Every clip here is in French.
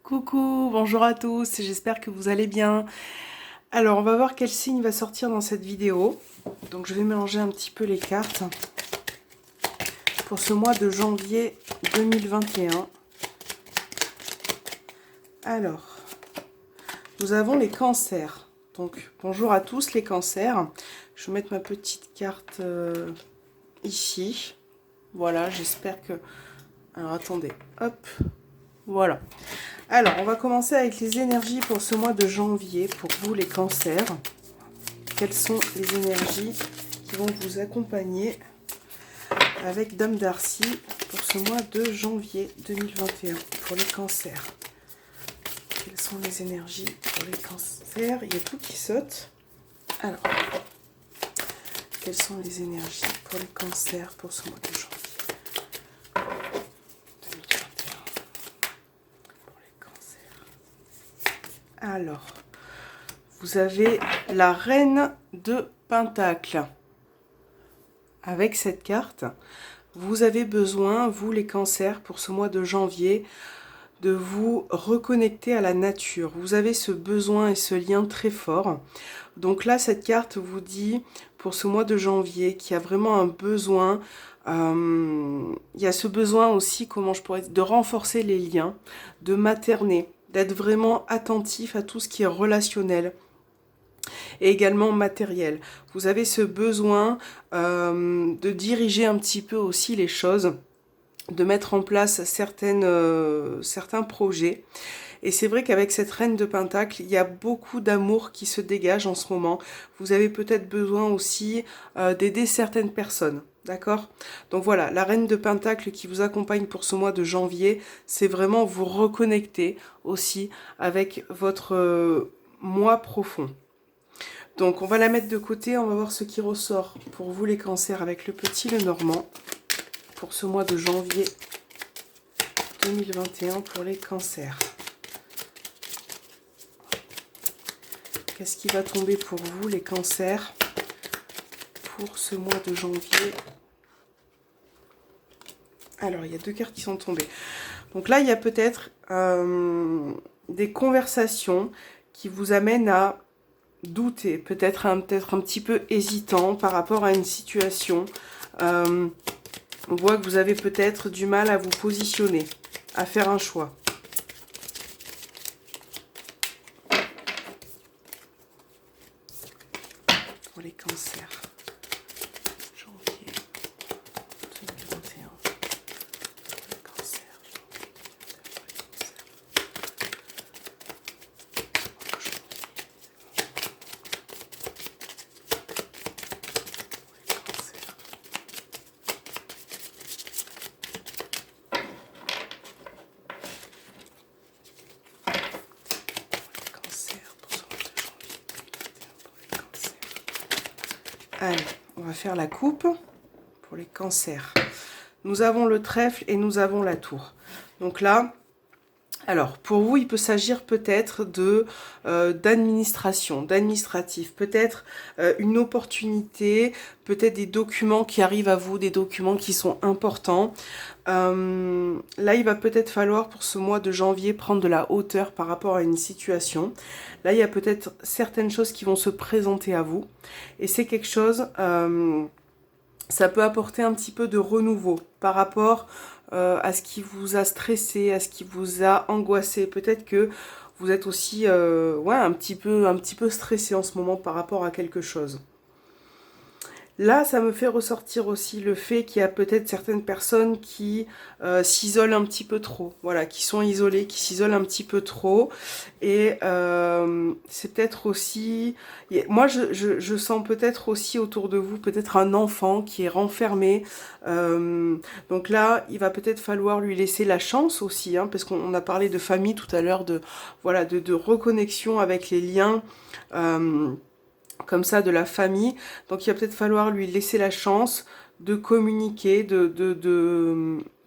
Coucou, bonjour à tous, j'espère que vous allez bien. Alors, on va voir quel signe va sortir dans cette vidéo. Donc, je vais mélanger un petit peu les cartes pour ce mois de janvier 2021. Alors, nous avons les cancers. Donc, bonjour à tous les cancers. Je vais mettre ma petite carte ici. Voilà, j'espère que... Alors, attendez, hop, voilà. Alors, on va commencer avec les énergies pour ce mois de janvier, pour vous les cancers. Quelles sont les énergies qui vont vous accompagner avec Dame Darcy pour ce mois de janvier 2021 pour les cancers? Quelles sont les énergies pour les cancers? Il y a tout qui saute. Alors, quelles sont les énergies pour les cancers pour ce mois de janvier 2021 pour les cancers? Alors, vous avez la reine de Pentacle. Avec cette carte, vous avez besoin, vous les cancers, pour ce mois de janvier, de vous reconnecter à la nature. Vous avez ce besoin et ce lien très fort. Donc là, cette carte vous dit, pour ce mois de janvier, qu'il y a vraiment un besoin. Il y a ce besoin aussi, comment je pourrais dire, de renforcer les liens, de materner, d'être vraiment attentif à tout ce qui est relationnel et également matériel. Vous avez ce besoin de diriger un petit peu aussi les choses, de mettre en place certains projets. Et c'est vrai qu'avec cette reine de Pentacle, il y a beaucoup d'amour qui se dégage en ce moment. Vous avez peut-être besoin aussi d'aider certaines personnes. D'accord? Donc voilà, la reine de Pentacle qui vous accompagne pour ce mois de janvier, c'est vraiment vous reconnecter aussi avec votre moi profond. Donc on va la mettre de côté, on va voir ce qui ressort pour vous les cancers avec le petit Lenormand pour ce mois de janvier 2021 pour les cancers. Qu'est-ce qui va tomber pour vous les cancers pour ce mois de janvier? Alors il y a deux cartes qui sont tombées. Donc là il y a peut-être des conversations qui vous amènent à douter, peut-être un petit peu hésitant par rapport à une situation. On voit que vous avez peut-être du mal à vous positionner, à faire un choix. Pour les cancers, janvier 2021. Les cancers, allez, on va faire la coupe pour les cancers. Nous avons le trèfle et nous avons la tour. Donc là, alors pour vous, il peut s'agir peut-être de d'administration, d'administratif, peut-être une opportunité, peut-être des documents qui arrivent à vous, des documents qui sont importants. Là, il va peut-être falloir pour ce mois de janvier prendre de la hauteur par rapport à une situation. Là, il y a peut-être certaines choses qui vont se présenter à vous. Et c'est quelque chose, ça peut apporter un petit peu de renouveau par rapport à ce qui vous a stressé, à ce qui vous a angoissé. Peut-être que vous êtes aussi ouais, un petit peu stressé en ce moment par rapport à quelque chose. Là, ça me fait ressortir aussi le fait qu'il y a peut-être certaines personnes qui s'isolent un petit peu trop. Voilà, qui sont isolées, qui s'isolent un petit peu trop. Et c'est peut-être aussi... Moi, je sens peut-être aussi autour de vous, peut-être un enfant qui est renfermé. Donc là, il va peut-être falloir lui laisser la chance aussi, hein, parce qu'on a parlé de famille tout à l'heure, de, voilà, de reconnexion avec les liens... comme ça de la famille, donc il va peut-être falloir lui laisser la chance de communiquer,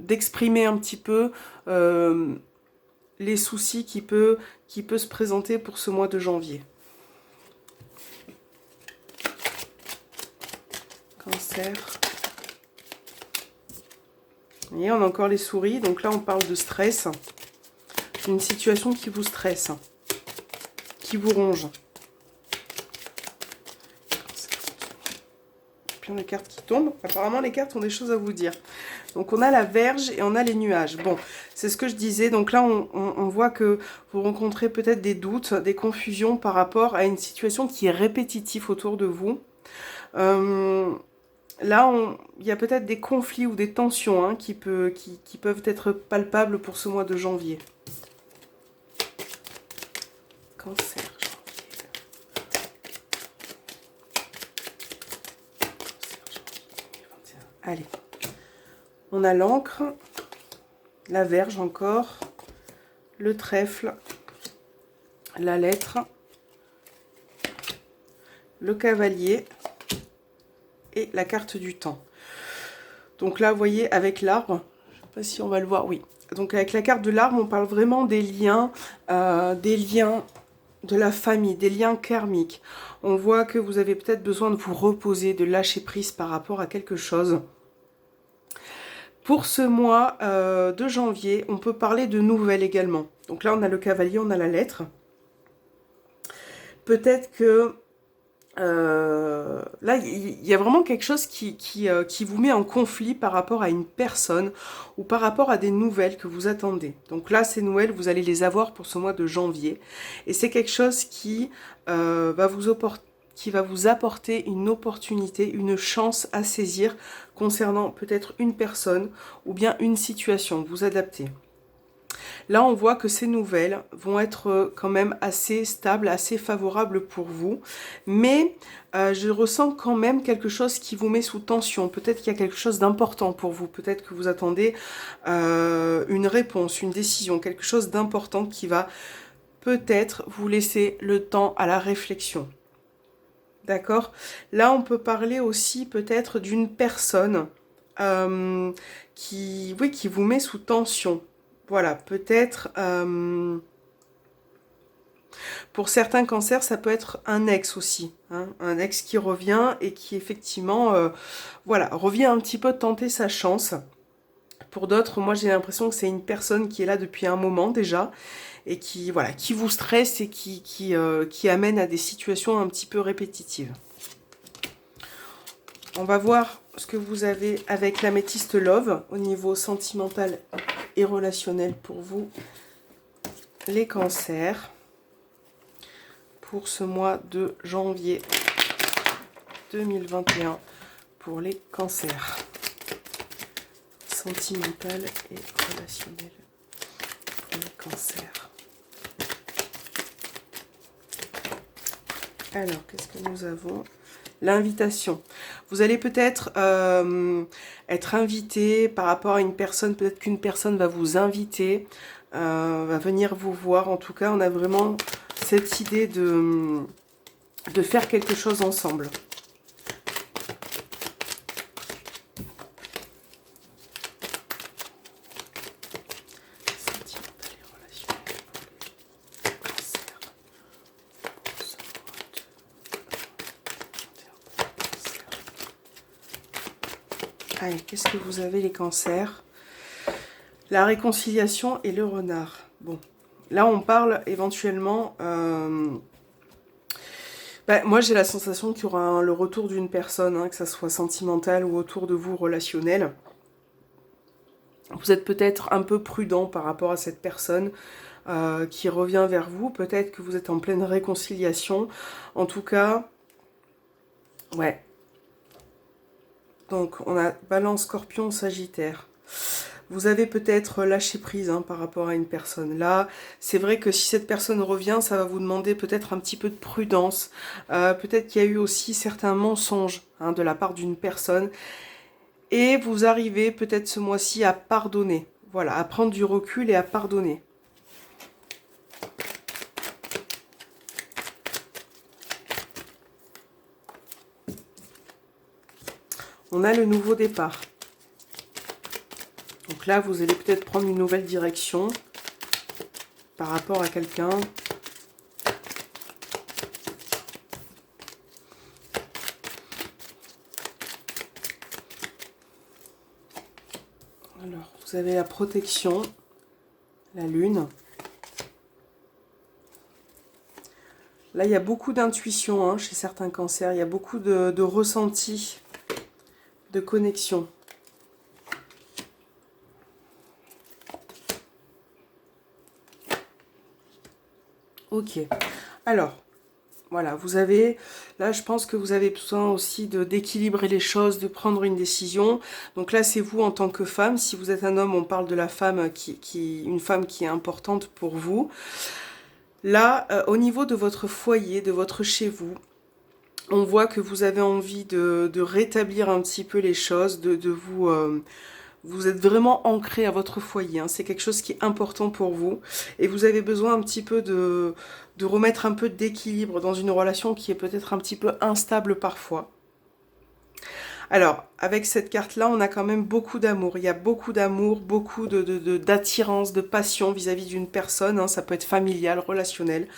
d'exprimer un petit peu les soucis qui peut se présenter pour ce mois de janvier. Cancer. Vous voyez, on a encore les souris, donc là on parle de stress. une situation qui vous stresse, qui vous ronge. Plein de cartes qui tombent. Apparemment, les cartes ont des choses à vous dire. Donc, on a la Vierge et on a les nuages. Bon, c'est ce que je disais. Donc là, on voit que vous rencontrez peut-être des doutes, des confusions par rapport à une situation qui est répétitive autour de vous. Là, il y a peut-être des conflits ou des tensions hein, qui peuvent être palpables pour ce mois de janvier. Cancer. Allez, on a l'encre, la Vierge encore, le trèfle, la lettre, le cavalier et la carte du temps. Donc là, vous voyez, avec l'arbre, je ne sais pas si on va le voir, oui. Donc avec la carte de l'arbre, on parle vraiment des liens de la famille, des liens karmiques. On voit que vous avez peut-être besoin de vous reposer, de lâcher prise par rapport à quelque chose. Pour ce mois de janvier, on peut parler de nouvelles également. Donc là, on a le cavalier, on a la lettre. Peut-être que là, il y a vraiment quelque chose qui vous met en conflit par rapport à une personne ou par rapport à des nouvelles que vous attendez. Donc là, ces nouvelles, vous allez les avoir pour ce mois de janvier. Et c'est quelque chose qui va vous apporter une opportunité, une chance à saisir concernant peut-être une personne ou bien une situation. Vous adaptez. Là, on voit que ces nouvelles vont être quand même assez stables, assez favorables pour vous. Mais je ressens quand même quelque chose qui vous met sous tension. Peut-être qu'il y a quelque chose d'important pour vous. Peut-être que vous attendez une réponse, une décision, quelque chose d'important qui va peut-être vous laisser le temps à la réflexion. D'accord? Là, on peut parler aussi peut-être d'une personne qui vous met sous tension. Voilà, peut-être, pour certains cancers, ça peut être un ex aussi. Hein, un ex qui revient et qui effectivement, voilà, revient un petit peu tenter sa chance. Pour d'autres, moi j'ai l'impression que c'est une personne qui est là depuis un moment déjà et qui, voilà, qui vous stresse et qui amène à des situations un petit peu répétitives. On va voir ce que vous avez avec l'améthyste Love au niveau sentimental et relationnel pour vous, les cancers, pour ce mois de janvier 2021 pour les cancers. Sentimental et relationnel pour les cancers. Alors, qu'est-ce que nous avons ? L'invitation. Vous allez peut-être être invité par rapport à une personne, peut-être qu'une personne va vous inviter, va venir vous voir. En tout cas, on a vraiment cette idée de faire quelque chose ensemble. Allez, qu'est-ce que vous avez les cancers? La réconciliation et le renard. Bon, là on parle éventuellement... moi j'ai la sensation qu'il y aura le retour d'une personne, hein, que ça soit sentimental ou autour de vous relationnel. Vous êtes peut-être un peu prudent par rapport à cette personne qui revient vers vous. Peut-être que vous êtes en pleine réconciliation. En tout cas, ouais. Donc, on a Balance, Scorpion, Sagittaire. Vous avez peut-être lâché prise hein, par rapport à une personne. Là, c'est vrai que si cette personne revient, ça va vous demander peut-être un petit peu de prudence. Peut-être qu'il y a eu aussi certains mensonges hein, de la part d'une personne. Et vous arrivez peut-être ce mois-ci à pardonner. Voilà, à prendre du recul et à pardonner. On a le nouveau départ. Donc là, vous allez peut-être prendre une nouvelle direction par rapport à quelqu'un. Alors, vous avez la protection, la lune. Là, il y a beaucoup d'intuition hein, chez certains cancers. Il y a beaucoup de ressenti, de connexion. Ok. Alors, voilà, vous avez... Là, je pense que vous avez besoin aussi d'équilibrer les choses, de prendre une décision. Donc là, c'est vous en tant que femme. Si vous êtes un homme, on parle de la femme une femme qui est importante pour vous. Là, au niveau de votre foyer, de votre chez vous, on voit que vous avez envie de rétablir un petit peu les choses, de vous... vous êtes vraiment ancré à votre foyer, hein. C'est quelque chose qui est important pour vous. Et vous avez besoin un petit peu de remettre un peu d'équilibre dans une relation qui est peut-être un petit peu instable parfois. Alors, avec cette carte-là, on a quand même beaucoup d'amour. Il y a beaucoup d'amour, beaucoup d'attirance, de passion vis-à-vis d'une personne. Hein. Ça peut être familial, relationnel.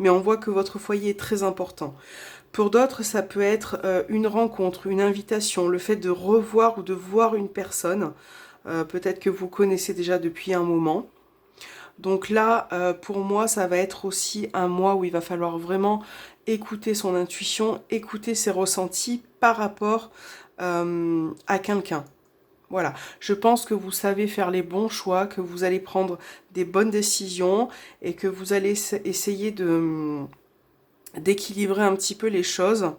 Mais on voit que votre foyer est très important. Pour d'autres, ça peut être une rencontre, une invitation, le fait de revoir ou de voir une personne. Peut-être que vous connaissez déjà depuis un moment. Donc là, pour moi, ça va être aussi un mois où il va falloir vraiment écouter son intuition, écouter ses ressentis par rapport à quelqu'un. Voilà, je pense que vous savez faire les bons choix, que vous allez prendre des bonnes décisions et que vous allez essayer d'équilibrer un petit peu les choses.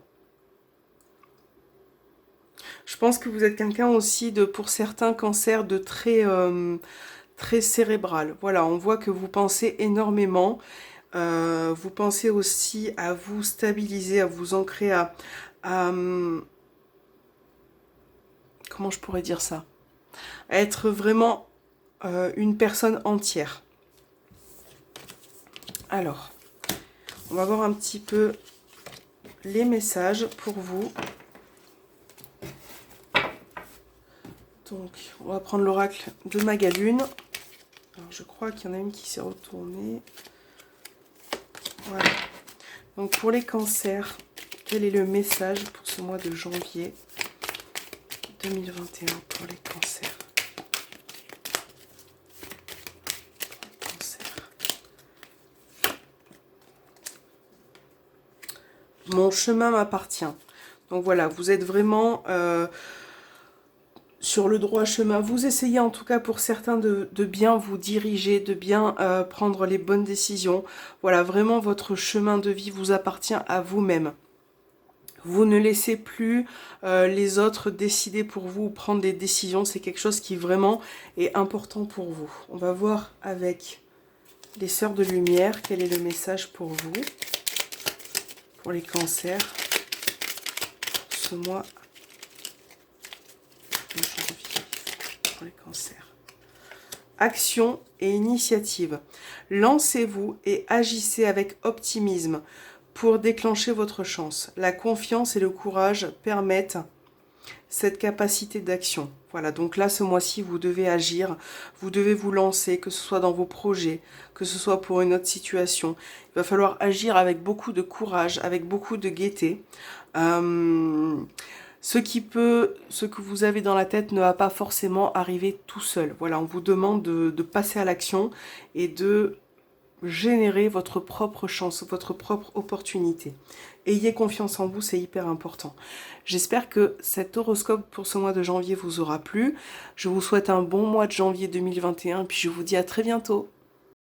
Je pense que vous êtes quelqu'un aussi pour certains cancers, de très cérébral. Voilà, on voit que vous pensez énormément. Vous pensez aussi à vous stabiliser, à vous ancrer, comment je pourrais dire ça? À être vraiment une personne entière. Alors, on va voir un petit peu les messages pour vous. Donc, on va prendre l'oracle de Magalune. Alors, je crois qu'il y en a une qui s'est retournée. Voilà. Donc, pour les cancers, quel est le message pour ce mois de janvier 2021 pour les cancers? Mon chemin m'appartient. Donc voilà, vous êtes vraiment sur le droit chemin. Vous essayez en tout cas pour certains de bien vous diriger, de bien prendre les bonnes décisions. Voilà, vraiment votre chemin de vie vous appartient à vous-même. Vous ne laissez plus les autres décider pour vous ou prendre des décisions. C'est quelque chose qui vraiment est important pour vous. On va voir avec les sœurs de lumière quel est le message pour vous, pour les cancers, pour ce mois de janvier, pour les cancers. Action et initiative. Lancez-vous et agissez avec optimisme pour déclencher votre chance. La confiance et le courage permettent cette capacité d'action. Voilà, donc là, ce mois-ci, vous devez agir, vous devez vous lancer, que ce soit dans vos projets, que ce soit pour une autre situation. Il va falloir agir avec beaucoup de courage, avec beaucoup de gaieté. Ce que vous avez dans la tête ne va pas forcément arriver tout seul. Voilà, on vous demande de passer à l'action et de générer votre propre chance, votre propre opportunité. Ayez confiance en vous, c'est hyper important. J'espère que cet horoscope pour ce mois de janvier vous aura plu. Je vous souhaite un bon mois de janvier 2021 et puis je vous dis à très bientôt.